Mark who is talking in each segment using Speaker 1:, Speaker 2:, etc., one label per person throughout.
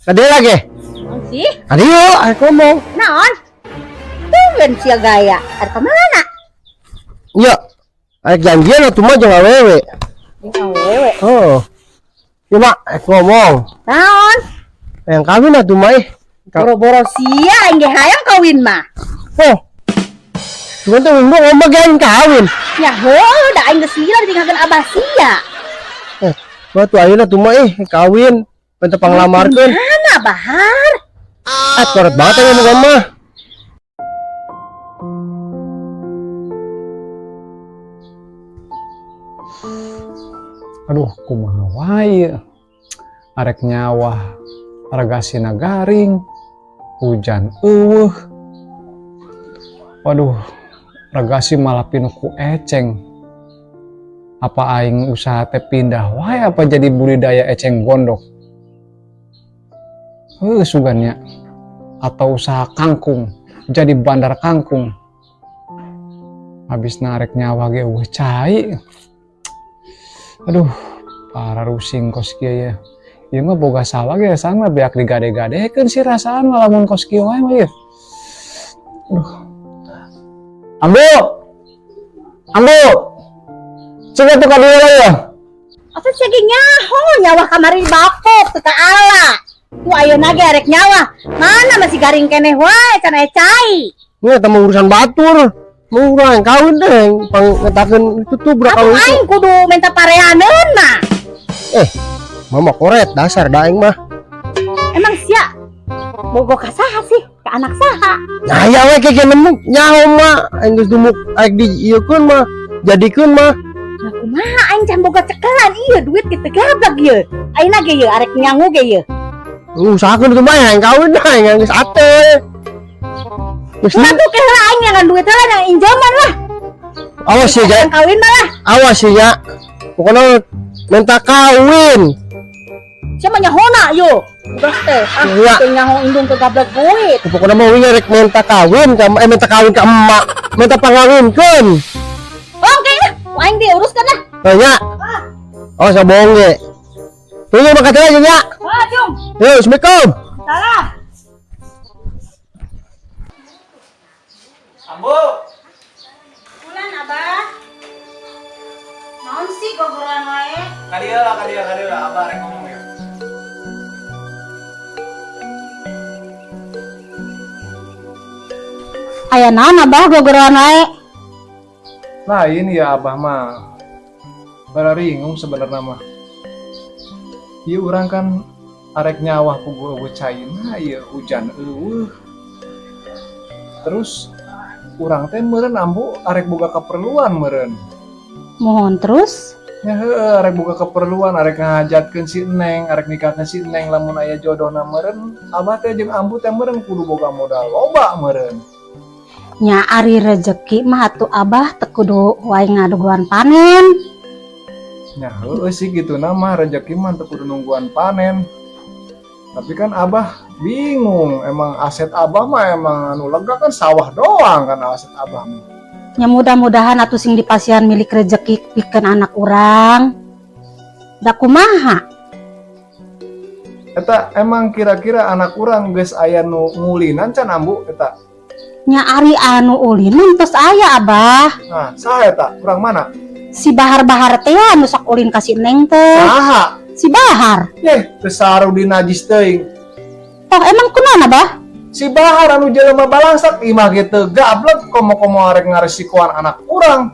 Speaker 1: Kade lagi.
Speaker 2: Sih?
Speaker 1: Adio, aku ngomong.
Speaker 2: Naon? Tungguin sia gaya. Ada kemana?
Speaker 1: Ya. Ayo janjian atuh mah jeung awewe.
Speaker 2: Awewe.
Speaker 1: Oh. Cuma aku ngomong.
Speaker 2: Naon?
Speaker 1: Yang kawin atuh mah.
Speaker 2: Boro-boro sia engge hayang kawin mah.
Speaker 1: Oh. Cuma tuh minggu ngomong yang kawin.
Speaker 2: Ya heuh, da aing geus sia ditinggalkeun abah sia.
Speaker 1: Batu ayeuna tuh mah kawin. Minta panglamarkeun.
Speaker 2: Mana Bahar?
Speaker 1: Koret banget ya ngomong mah.
Speaker 3: Aduh, kumaha wae. Arek nyawa argasina garing. Hujan eueuh. Waduh, ragasi malah pinuku eceng. Apa aing usaha teh pindah wae apa jadi budidaya eceng gondok? Sugannya. Atau usaha kangkung, jadi bandar kangkung. Habis narek nyawa ge eueuh cai. Aduh, parah rusing kos kieu ya. Ieu mah boga sawah ge sang mah beak digade-gadekeun si rasaan mah lamun kos kieu wae mah ieu. Aduh.
Speaker 1: Ambu. Ambu. Coba tuh kadieu ya.
Speaker 2: Apa sih ge nyaho nyawa kamari bapok teu kaala. Ku ayeuna ge arek nyawa. Mana masih garing keneh wae can cai.
Speaker 1: Ini teh urusan batur. Mau urang kawin deh, pang ngetakeun itu tuh berak kawin.
Speaker 2: Aing kudu minta pareaneun mah.
Speaker 1: Mama koret dasar daeng mah.
Speaker 2: Emang sia bogo ka saha sih? Ka anak saha?
Speaker 1: Nah ya we keke nemu nyaho mah aing geus dumuk aing di ieu keun mah jadikeun mah.
Speaker 2: Nah kumaha aing can boga cekelan ieu duit kitu gablak ieu. Ayeuna ge ieu arek nyangu ge ieu.
Speaker 1: Usahakeun kitu mah aing kawin dah aing geus ate. Geus
Speaker 2: Satu heula aing nyangan duit heula nang injoman lah.
Speaker 1: awas ya,
Speaker 2: Yang kawin mah lah.
Speaker 1: awas ya. Pokoknya minta kawin.
Speaker 2: Siapa nyahona yo? Udah teh,
Speaker 1: Iya.
Speaker 2: teu nyaho indung ke gablak duit.
Speaker 1: Pokoknya mau rek minta kawin ka minta kawin ka emak. Minta pangawinkeun.
Speaker 2: Oke lah, aing diuruskeun lah.
Speaker 1: Oh nya. Oh sabong ge. Tunggu makasih aja ya.
Speaker 2: Wah, Jung.
Speaker 1: Yo, assalamualaikum.
Speaker 2: Salah.
Speaker 3: Ambo.
Speaker 2: Bulan Abah. Naon sih gogoran wae?
Speaker 3: Kadieu lah abah rek ngomong ya.
Speaker 2: Aya naon Abah gogoran wae?
Speaker 3: Lain ya abah mah. Bararingung sebenarnya mah. Ieu urang kan arek nyawa ku eueuh caina ieu hujan eueuh. Terus urang teh meureun ambu arek boga keperluan meureun.
Speaker 2: Mohon terus.
Speaker 3: Ya heueuh arek boga keperluan arek ngahajatkeun si Neng, arek nikahkeun si Neng lamun aya jodohna meureun. Abah teh jeung ambu teh meureun kudu boga modal loba meureun.
Speaker 2: Nya ari rezeki mah atuh Abah teu kudu wae ngaduguan panen.
Speaker 3: Ya heueuh sih gitu mah rezeki mah teu kudu nungguan panen. Tapi kan abah bingung, emang aset abah mah emang anu lega kan sawah doang kan aset abah mah.
Speaker 2: Ya mudah-mudahan atuh sing dipasihan milik rezeki pikeun anak urang. Da kumaha?
Speaker 3: Eta emang kira-kira anak urang geus aya nu ngulinan can ambu eta.
Speaker 2: Nya ari anu ulin entos aya Abah.
Speaker 3: Nah, saha eta? Urang mana?
Speaker 2: Si Bahar-bahar teh anu sok ulin ka si Neng teh.
Speaker 3: Saha?
Speaker 2: Si Bahar.
Speaker 3: Teu saru di najis teuing.
Speaker 2: Toh emang kunaon Abah?
Speaker 3: Si Bahar anu jelema balangsak imah ge teu gablek komo-komo arek ngaresikoan anak urang.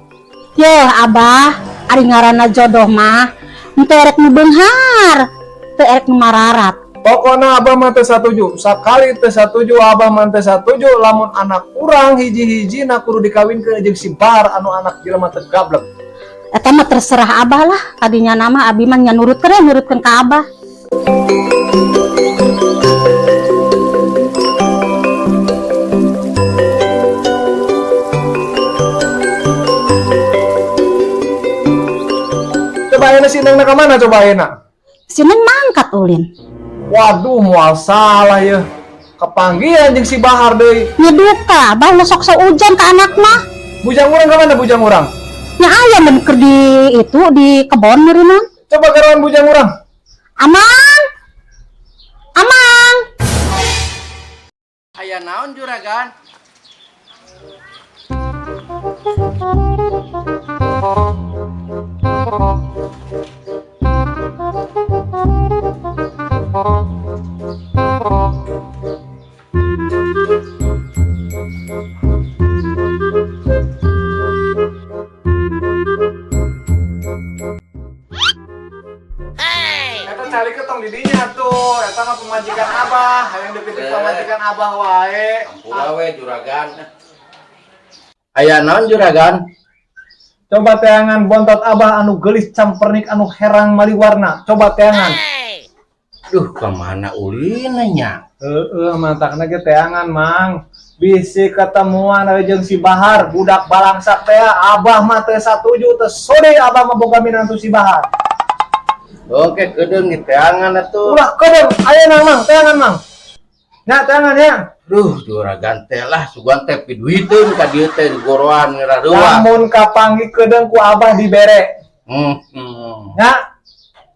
Speaker 2: Yeuh Abah, ari ngaranna jodoh mah henteu erek nu beunghar, teu erek nu mararat.
Speaker 3: Pokona abah mah teu satuju. Sakali teu satuju abah mah teu satuju lamun anak urang hiji-hijina kudu dikawinkeun jeung si Bahar anu anak jelema teu gablek.
Speaker 2: Eta mah terserah Abah lah, kadinya nama abi mah nya nurutkeun ka Abah.
Speaker 3: Coba ayeuna si Neng ka mana coba ayeuna?
Speaker 2: Si Neng mangkat ulin.
Speaker 3: Waduh moal salah ya. Kepanggilan jeung si Bahar deui.
Speaker 2: Nya duka, Abah lo sok ujan ka anak mah.
Speaker 3: Bujang urang ka mana bujang urang?
Speaker 2: Nya aya men keur di itu di kebon meureunna.
Speaker 3: Coba garawan bujang urang.
Speaker 2: Aman. Aman.
Speaker 4: Aya naon juragan?
Speaker 3: Eta cari ketong didinya tuh, eta mah pemajikan abah, yang deket pemajikan abah wae.
Speaker 4: Ampura we juragan. Aya naon juragan?
Speaker 3: Coba teangan bontot abah anu gelis campernik anu herang maliwarna. Coba teangan.
Speaker 4: Duh, kemana ulina nya?
Speaker 3: Mantakna ge teangan, Mang. Bisi ketemuan jeung si Bahar, budak balangsak teh abah mah teu satuju teu sode abah mah boga minantu si Bahar.
Speaker 4: Oke, kedeung di teangan atuh.
Speaker 3: Ulah kedeung, ayeuna Mang, teangan Mang. Nya teangan ya.
Speaker 4: Duh, juragan teh lah sugan teh piduhiteun ka dieu teh goroan ngarareua.
Speaker 3: Lamun kapanggih kedeung ku abah dibere. Ya.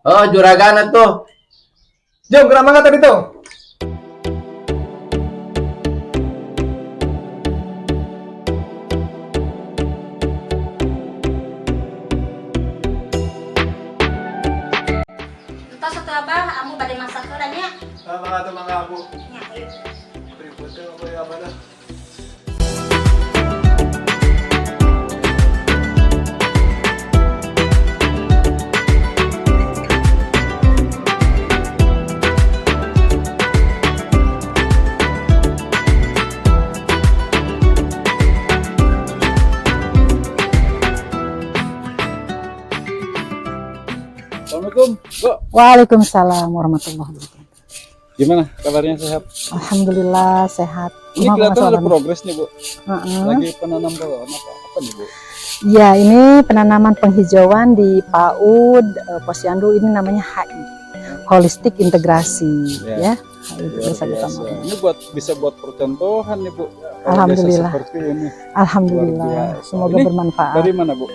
Speaker 4: Oh, juragan atuh.
Speaker 3: Jom gerak mangga tadi tuh.
Speaker 2: Tos atuh Abah, amu bade masak heula nya.
Speaker 3: Mangga Bu.
Speaker 2: Nya, ieu.
Speaker 3: Ribetnya apa ya abah dah.
Speaker 5: Assalamualaikum, Bu.
Speaker 2: Waalaikumsalam warahmatullahi wabarakatuh.
Speaker 5: Gimana kabarnya, sehat?
Speaker 2: Alhamdulillah sehat.
Speaker 5: Ini
Speaker 2: Kumaha
Speaker 5: kelihatan ada
Speaker 2: masalahnya?
Speaker 5: progres nih, Bu.
Speaker 2: Heeh.
Speaker 5: Lagi penanam pohon apa nih, Bu?
Speaker 2: Ya, ini penanaman penghijauan di PAUD Posyandu, ini namanya HI, Holistik Integrasi,
Speaker 5: Ya.
Speaker 2: ya. HI
Speaker 5: Luar
Speaker 2: Desa
Speaker 5: biasa.
Speaker 2: Utama.
Speaker 5: Ini bisa buat percontohan nih, Bu. Kalau
Speaker 2: Alhamdulillah.
Speaker 5: desa seperti ini.
Speaker 2: Alhamdulillah,
Speaker 5: Luar biasa.
Speaker 2: semoga
Speaker 5: Ini
Speaker 2: bermanfaat.
Speaker 5: Dari mana, Bu?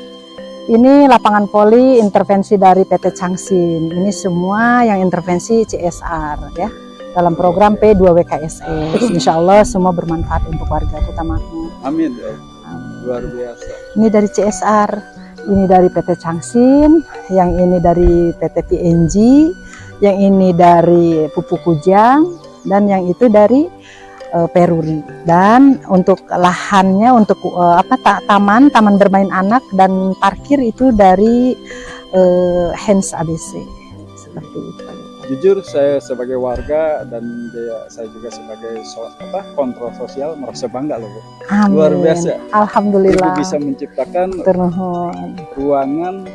Speaker 2: Ini lapangan poli intervensi dari PT Changsin. Ini semua yang intervensi CSR ya, dalam program P2WKSS. Insya Allah semua bermanfaat untuk warga Kota Makmur.
Speaker 5: Amin. Ya. Luar biasa.
Speaker 2: Ini dari CSR, ini dari PT Changsin, yang ini dari PT PNG, yang ini dari Pupuk Kujang, dan yang itu dari Peruri. Dan untuk lahannya untuk taman bermain anak dan parkir itu dari Hands ABC, seperti itu.
Speaker 5: Jujur saya sebagai warga dan saya juga sebagai kontrol sosial merasa bangga loh, Bu.
Speaker 2: Amin.
Speaker 5: Luar biasa.
Speaker 2: Alhamdulillah.
Speaker 5: Ibu bisa menciptakan
Speaker 2: Ternuhun.
Speaker 5: ruangan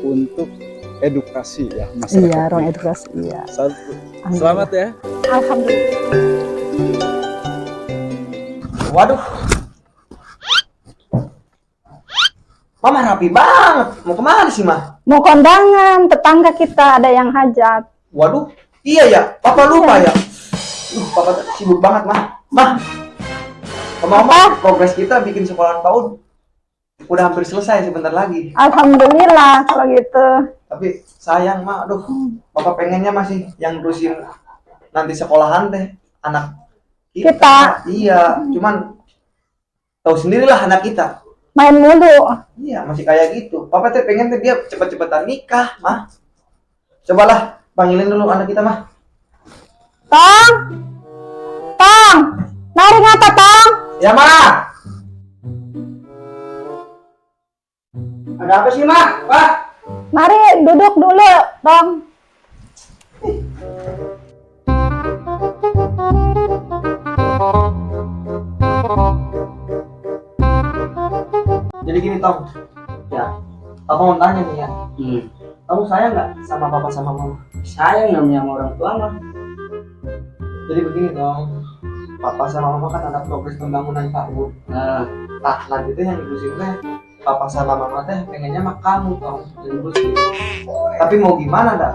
Speaker 5: untuk edukasi ya masyarakat.
Speaker 2: Iya, ruang edukasi. Iya.
Speaker 5: Selamat ya.
Speaker 2: Alhamdulillah.
Speaker 1: Waduh. Mama rapi banget. Mau kemana sih, Mah?
Speaker 6: Mau kondangan, tetangga kita ada yang hajat.
Speaker 1: Waduh, iya ya. Papa lupa ya. Papa sibuk banget, Mah. Mah. Mama, progres kita bikin sekolahan PAUD udah hampir selesai sebentar lagi.
Speaker 6: Alhamdulillah kalau gitu.
Speaker 1: Tapi sayang, Mah. Aduh, Papa pengennya masih yang terusin nanti sekolahan teh anak kita. Iya, cuman tahu sendirilah anak kita.
Speaker 6: Main mulu.
Speaker 1: Iya, masih kayak gitu. Papa teh pengen teh dia cepet-cepetan nikah, Mah. Cobalah panggilin dulu anak kita, Mah.
Speaker 6: Tong, Tong, mari ngapa Tong?
Speaker 1: Ya, Mah. Ada apa sih, Mah? Pak.
Speaker 6: Mari duduk dulu, Tong.
Speaker 1: Jadi gini, Tong. Ya, Papa mau tanya nih ya. Kamu sayang nggak sama Papa sama Mama?
Speaker 7: Sayang namanya sama orang tua mah.
Speaker 1: Jadi begini, Tong. Papa sama Mama kan ada progres pembangunan PAUD.
Speaker 7: Nah,
Speaker 1: Nanti teh yang ngurusin teh Papa sama Mama teh pengennya mah kamu, Tong, yang ngurusin. Tapi mau gimana dah?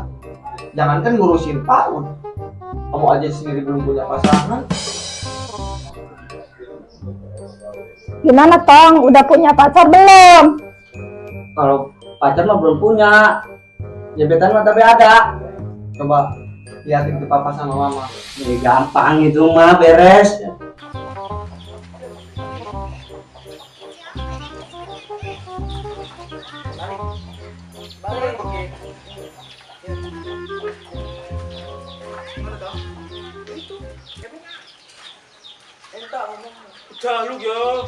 Speaker 1: Jangankan ngurusin PAUD, kamu aja sendiri belum punya pasangan.
Speaker 6: Gimana Tong? Udah punya pacar belum?
Speaker 7: kalau pacar mah belum punya. Gebetan mah tapi ada.
Speaker 1: Coba liatin ke Papa sama Mama.
Speaker 7: Jadi gampang itu mah beres.
Speaker 1: Jaluk ya.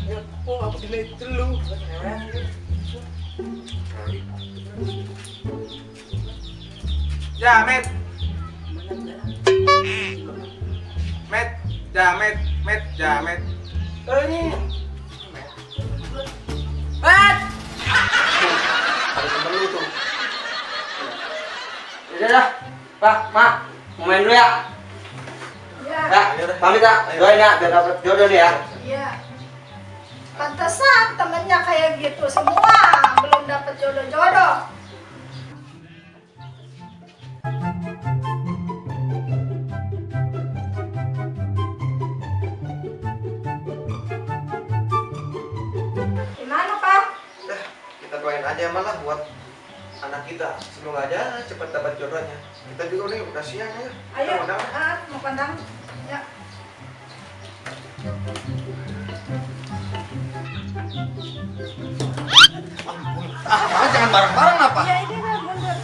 Speaker 1: Ya, kok aku delay telu. Ya, Met. Met, Jamet, Met, Jamet. Ini. Met. Ada temen lu tuh.
Speaker 7: Udah dah. Pak, Mak, mau main dulu ya. Ya, pamit ya. Doain ya biar dapat jodoh nih ya.
Speaker 6: Iya. Pantesan temennya kayak gitu semua, belum dapat jodoh-jodoh. Gimana, Pak?
Speaker 1: Kita doain aja malah buat anak kita. Semoga aja cepat dapat jodohnya. Kita juga udah siang ya.
Speaker 6: Ayo,
Speaker 1: Kita udah.
Speaker 6: mau pandang. Ya.
Speaker 1: Jangan bareng-bareng apa?
Speaker 6: Ya ini lah mundur.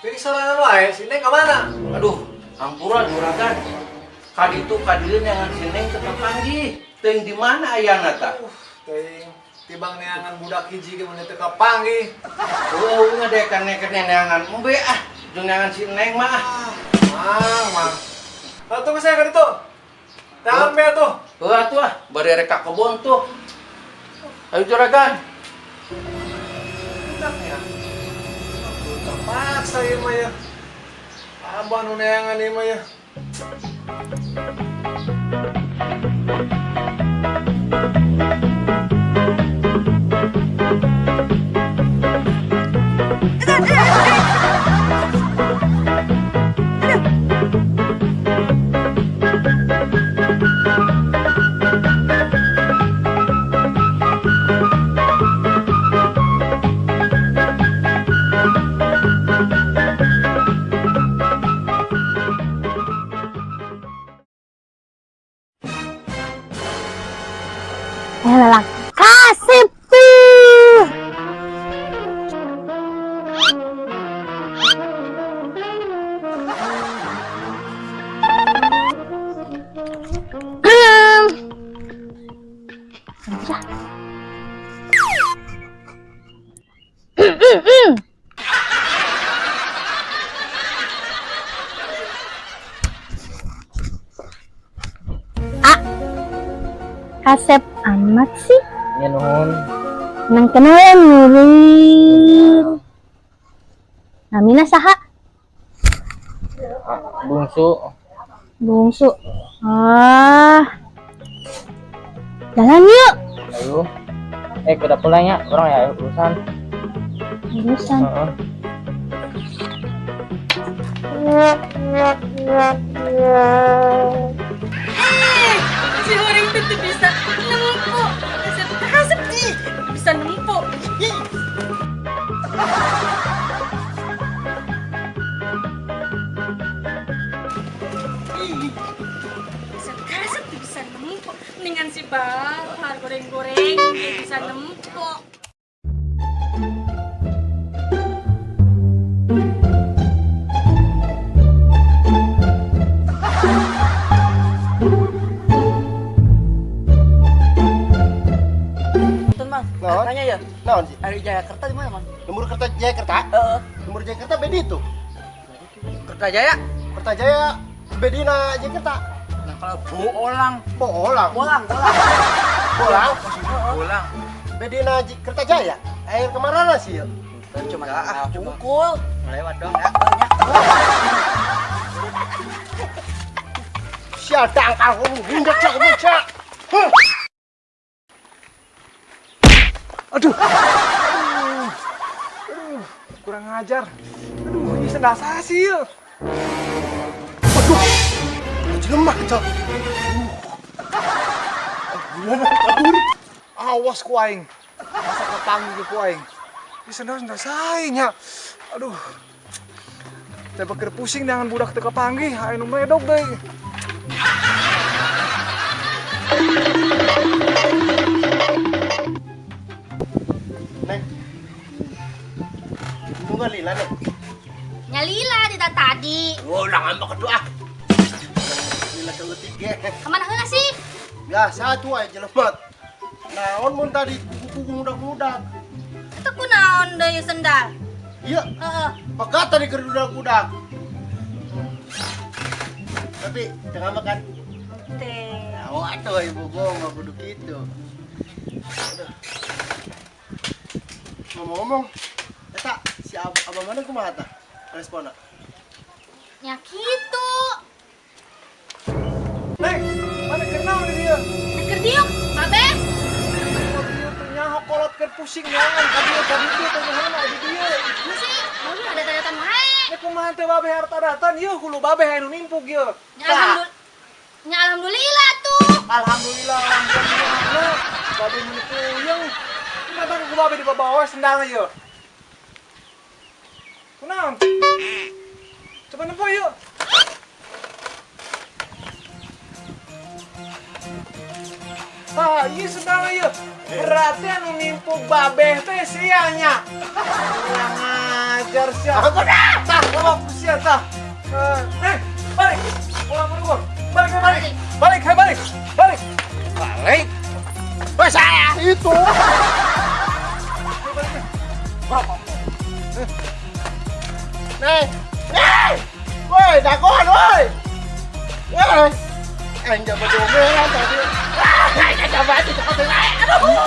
Speaker 1: Jadi sorangan wae, si Neng kemana?
Speaker 4: Aduh, ampura juragan. Kadi itu kadirin yang sineng tetap panggih. Teng di mana ayana ta?
Speaker 1: Ting, tibang neangan budak hiji ke menit teka panggih.
Speaker 4: Oh, ngadekan neangan. Mbe jeung neangan si Neng mah.
Speaker 1: Mang. Lah tunggu saya kan itu. Tambe tuh.
Speaker 4: Heuh atuh bari rek ka kebon tuh. Ayo juragan.
Speaker 1: Budaknya. Terpaksa ya mah ya. Abah nu neangan ieu mah ya.
Speaker 6: Lelang. Kasih tuh. Kasep amat sih.
Speaker 7: Ya nuhun.
Speaker 6: Nang kenal nyurin. Namina saha?
Speaker 7: Bungsu.
Speaker 6: Bungsu. Jalan yuk.
Speaker 7: Ayo. Ke pulang ya, orang ya urusan.
Speaker 6: Urusan.
Speaker 8: Si Horing itu bisa nempuk. Kasep sih bisa nempuk. Kasep bisa nempuk. Mendingan si Bahar goreng-goreng dia bisa nempuk.
Speaker 7: Tanya ya.
Speaker 9: Naon sih?
Speaker 7: Ari Jayakarta di mana, Mang?
Speaker 9: Nomor Kerta Jayakarta?
Speaker 7: Heeh.
Speaker 9: Nomor Jayakarta bedi itu.
Speaker 7: Kertajaya.
Speaker 9: Kertajaya bedina Jakarta.
Speaker 7: Nah, kalau Bolang.
Speaker 9: Bolang.
Speaker 7: Bolang.
Speaker 9: Bolang.
Speaker 7: Bolang.
Speaker 9: Bedina Kertajaya. Air kemana sih?
Speaker 7: Cuma pukul. Lewat dong ya.
Speaker 9: Sial dangkal kamu, hindak cak bocah.
Speaker 3: Aduh, kurang ajar. Aduh, ini sendal saya sih.
Speaker 9: Aduh, lemah cak. Kabur.
Speaker 3: Awas ku aing. Masa kepanggil ku aing. Ini sendal saya nya. Aduh. Saya bakal pusing dengan budak teka panggih, aing nu medok deui.
Speaker 9: Neng. Tunggu lila nih.
Speaker 8: Nyalila tidak tadi.
Speaker 9: Oh, langan bakal doa. Lila keletik ya.
Speaker 8: Kemana heula sih?
Speaker 9: Biasa tuh aja lemat. Naon mun tadi kuku muda-muda.
Speaker 8: Itu kunaon deui sendal?
Speaker 9: Iya,
Speaker 8: Heeh.
Speaker 9: pakat tadi keur budak-budak. Tapi jangan makan.
Speaker 8: Teh.
Speaker 9: Oh, atuh ibu gua nggak kudu gitu. Aduh. Ngomong-ngomong, eta si abang mana kumaha tah? Responna.
Speaker 8: Nya kitu.
Speaker 3: Neng, mana kenal nih dia?
Speaker 8: Keur diuk, babe.
Speaker 3: Dia ternyaho kolot keur pusing nyangan. Tadi itu ternyaho mah di dia.
Speaker 8: Lu sih, babe ada tanda-tanda wae.
Speaker 3: Ya kumaha teh babe harta datan, yeuh hulu babe anu nimpuk yeuh.
Speaker 8: Nya alhamdulillah tuh.
Speaker 3: Alhamdulillah, alhamdulillah. Babe menipu yang kenapa ku babe di bawah sendalnya yeuh. Kunaon? Coba nempo yuk. Ah, ini sendalnya yuk. Berarti anu nimpuk babe teh sianya. Kurang ajar siapa? Tah, bawa sia tah. Balik. Pulang berdua. Balik. Balik. Wah, saya itu.
Speaker 9: Nih, woi, dagon, woi. Woi, anjir berdomeran tadi. Coba itu. Aduh,